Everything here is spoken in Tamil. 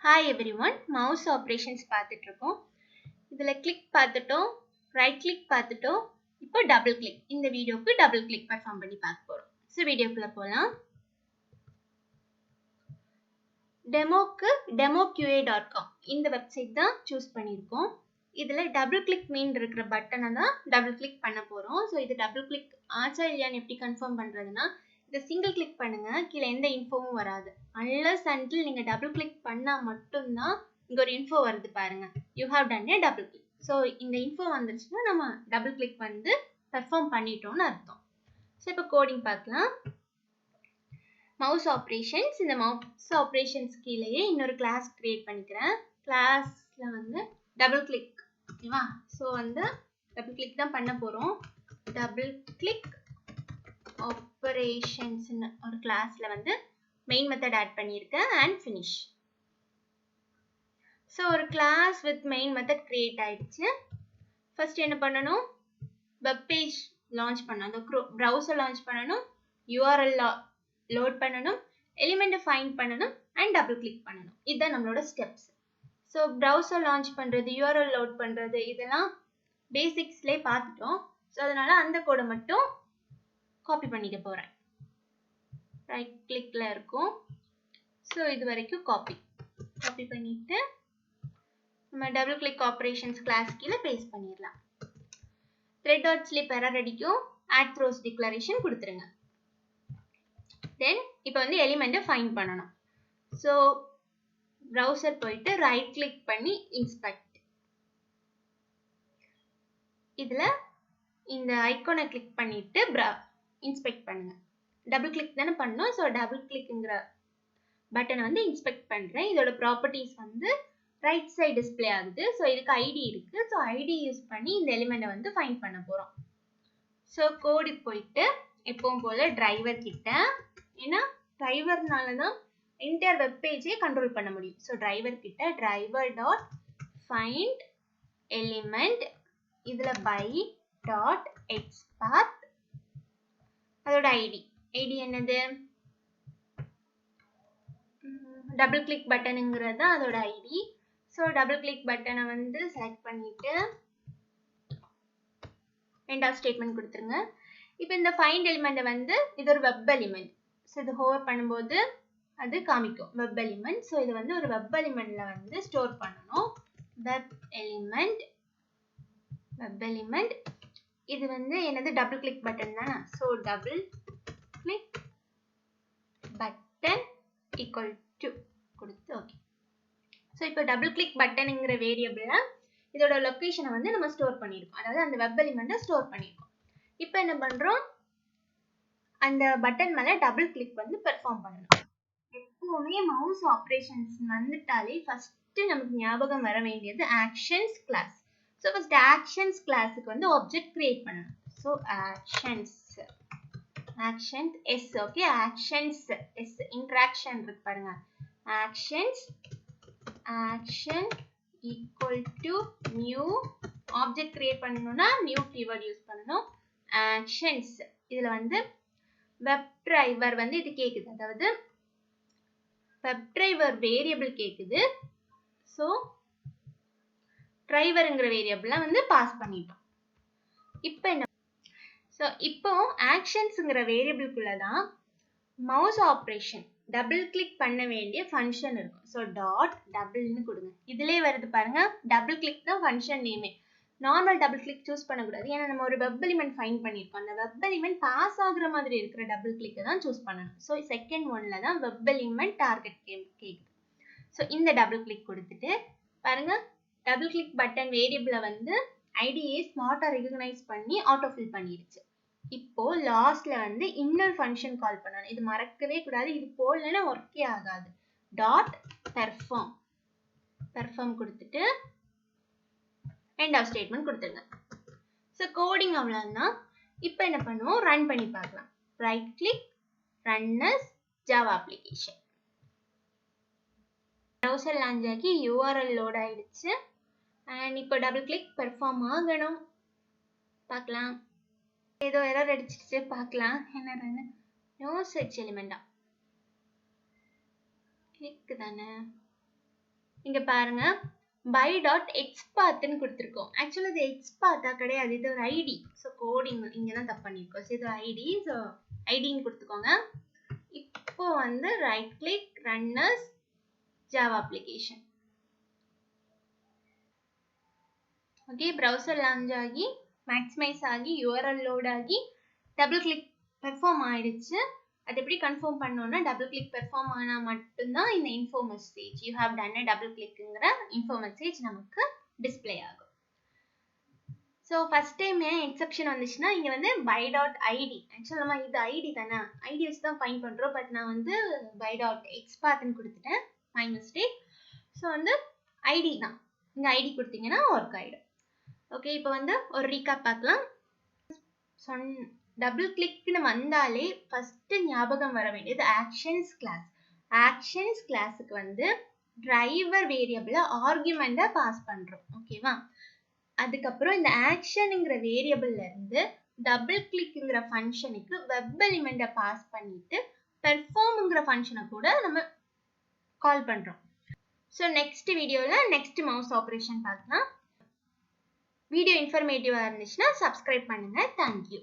Hi everyone, mouse operations பார்த்துட்டு இருக்கோம். இதுல click பார்த்துட்டோம், right click பார்த்துட்டோம். இப்போ double click. இந்த வீடியோக்கு double click perform பண்ணி பார்க்க போறோம். So வீடியோக்குள்ள போலாம். டெமோக்கு demoqa.com இந்த வெப்சைட் தான் சூஸ் பண்ணியிருக்கோம். இதுல double click மீன் இருக்கிற பட்டனை தான் double click பண்ண போறோம். So இது double click ஆச்சா இல்லையான்னு எப்படி கன்ஃபார்ம் பண்றதுன்னா இதை சிங்கிள் கிளிக் பண்ணுங்க, கீழே எந்த இன்ஃபோவும் வராது. unless until நீங்க டபுள் கிளிக் பண்ணா மட்டும்தான் இங்க ஒரு இன்ஃபோ வருது பாருங்க, you have ton A double click. So இந்த இன்ஃபோ வந்துருச்சுன்னா நம்ம டபுள் கிளிக் வந்து பெர்ஃபார்ம் பண்ணிட்டோம்னு அர்த்தம். ஸோ இப்போ கோடிங் பார்க்கலாம். மவுஸ் ஆப்ரேஷன்ஸ், இந்த மவுஸ் ஆப்ரேஷன்ஸ் கீழேயே இன்னொரு கிளாஸ் கிரியேட் பண்ணிக்கிறேன். கிளாஸ்ல வந்து டபுள் கிளிக், ஓகேவா? ஸோ வந்து டபுள் கிளிக் தான் பண்ண போறோம். டபுள் கிளிக் operations ஒரு கிளாஸ்ல வந்து மெயின் மெத்தட் ஆட் பண்ணியிருக்கேன் and finish. ஸோ ஒரு class with main method create ஆயிடுச்சு. ஃபர்ஸ்ட் என்ன பண்ணணும், வெப் பேஜ் லான்ச் பண்ணணும், அந்த ப்ரௌசர் லான்ச் பண்ணணும், URL லோட் பண்ணணும், எலிமெண்ட் ஃபைண்ட் பண்ணணும் அண்ட் டபுள் கிளிக் பண்ணணும். இதுதான் நம்மளோட ஸ்டெப்ஸ். ஸோ ப்ரௌசர் லான்ச் பண்றது, URL லோட் பண்றது இதெல்லாம் பேசிக்ஸ்லேயே பார்த்துட்டோம். ஸோ அதனால அந்த கோடை மட்டும் காப்பி பண்ணிக்க போறேன். ரைட் கிளிக்ல இருக்கும். ஸோ இது வரைக்கும் காப்பி பண்ணிட்டு நம்ம டபுள் கிளிக் ஆப்ரேஷன்ஸ் கிளாஸ் கீழே பேஸ்ட் பண்ணிடலாம். த்ரெட் டாட் ஸ்லிப் எரர் அடிக்கும், ஆட் த்ரோஸ் டிக்ளரேஷன் கொடுத்துருங்க. தென் இப்போ வந்து எலிமெண்ட்டை ஃபைண்ட் பண்ணணும். ஸோ ப்ரௌசர் போயிட்டு ரைட் கிளிக் பண்ணி இன்ஸ்பெக்ட், இதுல இந்த ஐகானை கிளிக் பண்ணிட்டு இன்ஸ்பெக்ட் பண்ணுங்க. டபுள் கிளிக் தானே பண்ணோம். ஸோ டபுள் கிளிக்ங்கிற பட்டனை வந்து இன்ஸ்பெக்ட் பண்றேன். இதோட ப்ராப்பர்ட்டிஸ் வந்து ரைட் சைடு டிஸ்பிளே ஆகுது. ஸோ இதுக்கு ஐடி இருக்கு. ஸோ ஐடி யூஸ் பண்ணி இந்த எலிமெண்ட்டை வந்து ஃபைண்ட் பண்ண போறோம். ஸோ கோடுக்கு போயிட்டு எப்பவும் போல டிரைவர் கிட்ட, ஏன்னா டிரைவர்னால தான் என்டையர் வெப் பேஜே கண்ட்ரோல் பண்ண முடியும். ஸோ டிரைவர் கிட்ட டிரைவர் டாட் ஃபைண்ட் எலிமெண்ட், இதுல பை டாட் எக்ஸ்பாத், அதோட ஐடி என்னது, டபுள் கிளிக் பட்டனுங்கிறது தான் அதோட ஐடி. ஸோ டபுள் கிளிக் பட்டனை வந்து செலக்ட் பண்ணிட்டு எண்ட் ஆஃப் ஸ்டேட்மெண்ட் கொடுத்துருங்க. இப்போ இந்த ஃபைண்ட் எலிமெண்ட் வந்து இது ஒரு வெப் எலிமெண்ட். ஸோ இது ஹோவர் பண்ணும்போது அது காமிக்கும் வெப் எலிமெண்ட். ஸோ இது வந்து ஒரு வெப் எலிமெண்ட்ல வந்து ஸ்டோர் பண்ணணும். வெப் எலிமெண்ட் இது வந்து என்னது, டபுள் கிளிக் பட்டன் தானே. So double click button equal to கொடுத்து ஓகே. ஸோ இப்போ டபுள் கிளிக் பட்டனுங்கிற வேரியபிள்ல இதோட லொக்கேஷனை வந்து நம்ம ஸ்டோர் பண்ணியிருக்கோம், அதாவது அந்த வெப் எலிமெண்ட்டை ஸ்டோர் பண்ணியிருக்கோம். இப்போ என்ன பண்றோம், அந்த பட்டன் மேல டபுள் கிளிக் வந்து பெர்ஃபார்ம் பண்ணணும். எப்பவுமே மவுஸ் ஆப்ரேஷன்ஸ் வந்துட்டாலே ஃபர்ஸ்ட் நமக்கு ஞாபகம் வர வேண்டியது actions class. So first actions கிளாஸுக்கு வந்து ஆப்ஜெக்ட் கிரியேட் பண்ணணும். So actions yes, okay, actions yes, interaction இருக்கு பாருங்க, action equal to new, object கிரியேட் பண்ணணும்னா நியூ கீவேர்ட் யூஸ் பண்ணணும். ஆக்ஷன்ஸ் இதுல வந்து வெப் டிரைவர் வந்து இது கேக்குது, அதாவது வெப் டிரைவர் வேரியபிள் கேக்குது. ஸோ டிரைவர்ங்கிற வேரியபிள வந்து பாஸ் பண்ணிட்டோம். இப்போ என்ன, ஸோ இப்போ ஆக்ஷன்ஸ்ங்கிற வேரியபிள்குள்ள தான் மவுஸ் ஆப்ரேஷன் டபுள் கிளிக் பண்ண வேண்டிய ஃபங்க்ஷன் இருக்கும். ஸோ டாட் டபுள்னு கொடுங்க. இதுலேயே வருது பாருங்க, டபுள் கிளிக் தான் ஃபங்க்ஷன் நேமே. நார்மல் டபுள் கிளிக் சூஸ் பண்ணக்கூடாது, ஏன்னா நம்ம ஒரு வெப் எலிமெண்ட் ஃபைண்ட் பண்ணியிருக்கோம். அந்த வெப் எலிமெண்ட் பாஸ் ஆகுற மாதிரி இருக்கிற டபுள் கிளிக் தான் சூஸ் பண்ணணும். ஸோ செகண்ட் ஒன்ல தான் வெப் எலிமெண்ட் டார்கெட் கேக்குது. ஸோ இந்த டபுள் கிளிக் கொடுத்துட்டு பாருங்க, டபுள் கிளிக் பட்டன் வேரியபிள வந்து ஐடியை ஸ்மார்ட்டா ரெகக்னைஸ் பண்ணி ஆட்டோ ஃபில் பண்ணிடுச்சு. இப்போ லாஸ்ட்ல வந்து இன்னொரு ஃபங்க்ஷன் கால் பண்ணணும், இது மறக்கவே கூடாது, இது போலனா ஒர்க்கே ஆகாது. டாட் பெர்ஃபார்ம் கொடுத்துட்டு எண்ட் ஆஃப் ஸ்டேட்மெண்ட் கொடுத்துருங்க. ஸோ கோடிங் அவ்வளவுதான். இப்போ என்ன பண்ணுவோம், ரன் பண்ணி பார்க்கலாம். Right click, run as Java application. Browser launch ஆகி URL லோட் ஆயிடுச்சு. அண்ட் இப்போ டபுள் கிளிக் பெர்ஃபார்ம் ஆகணும், பார்க்கலாம். ஏதோ எரர் அடிச்சிட்டு பார்க்கலாம் என்ன, நோ சர்ச் எலிமெண்டா கிளிக் தானே, இங்க பாருங்க by.xpath ன்னு கொடுத்திருக்கோம். ஆக்சுவலா இது xpath கிடையாது, இது ஒரு ஐடி. ஸோ கோடிங் இங்க தான் தப்பு பண்ணிருக்கோம். ஸோ இது ஐடி, ஸோ ஐடின்னு கொடுத்துக்கோங்க. இப்போ வந்து right click run as Java application. Okay, browser launch ஆகி மேக்ஸிமைஸ் ஆகி யூஆர்எல் லோட் ஆகி டபுள் கிளிக் பெர்ஃபார்ம் ஆயிடுச்சு. அது எப்படி கன்ஃபார்ம் பண்ணோம்னா டபுள் கிளிக் பெர்ஃபார்ம் ஆனா மட்டும்தான் இந்த info message you have done a double கிளிக்ங்கிற இன்ஃபோ மெசேஜ் நமக்கு டிஸ்ப்ளே ஆகும். ஸோ ஃபர்ஸ்ட் டைம் ஏன் எக்ஸெப்ஷன் வந்துச்சுன்னா இங்கே வந்து by.id, ஆக்சுவலாக நம்ம இது ஐடி தானே, ஐடி வச்சு தான் ஃபைன் பண்ணுறோம். பட் நான் வந்து by.xpathன்னு கொடுத்துட்டேன், மை மிஸ்டேக். ஸோ வந்து ஐடி தான், இங்கே ஐடி கொடுத்தீங்கன்னா ஒர்க் ஆகிடும். ஓகே, இப்போ வந்து ஒரு ரீகாப் பார்க்கலாம். டபுள் கிளிக்னு வந்தாலே ஃபர்ஸ்ட் ஞாபகம் வர வேண்டியது ஆக்ஷன்ஸ் கிளாஸ். ஆக்ஷன்ஸ் கிளாஸுக்கு வந்து டிரைவர் வேரியபிள ஆர்குமெண்ட்டை பாஸ் பண்றோம். ஓகேவா? அதுக்கப்புறம் இந்த ஆக்ஷனுங்கிற வேரியபிள்ல இருந்து டபுள் கிளிக்ங்கிற ஃபங்க்ஷனுக்கு வெப் எலிமெண்ட்டை பாஸ் பண்ணிட்டு பெர்ஃபார்ம்ங்கிற ஃபங்க்ஷனை கூட நம்ம கால் பண்றோம். ஸோ நெக்ஸ்ட் வீடியோவில் நெக்ஸ்ட் மவுஸ் ஆப்ரேஷன் பார்க்கலாம். வீடியோ இன்ஃபர்மேட்டிவாக இருந்துச்சுன்னா சப்ஸ்கிரைப் பண்ணுங்க. தேங்க்யூ.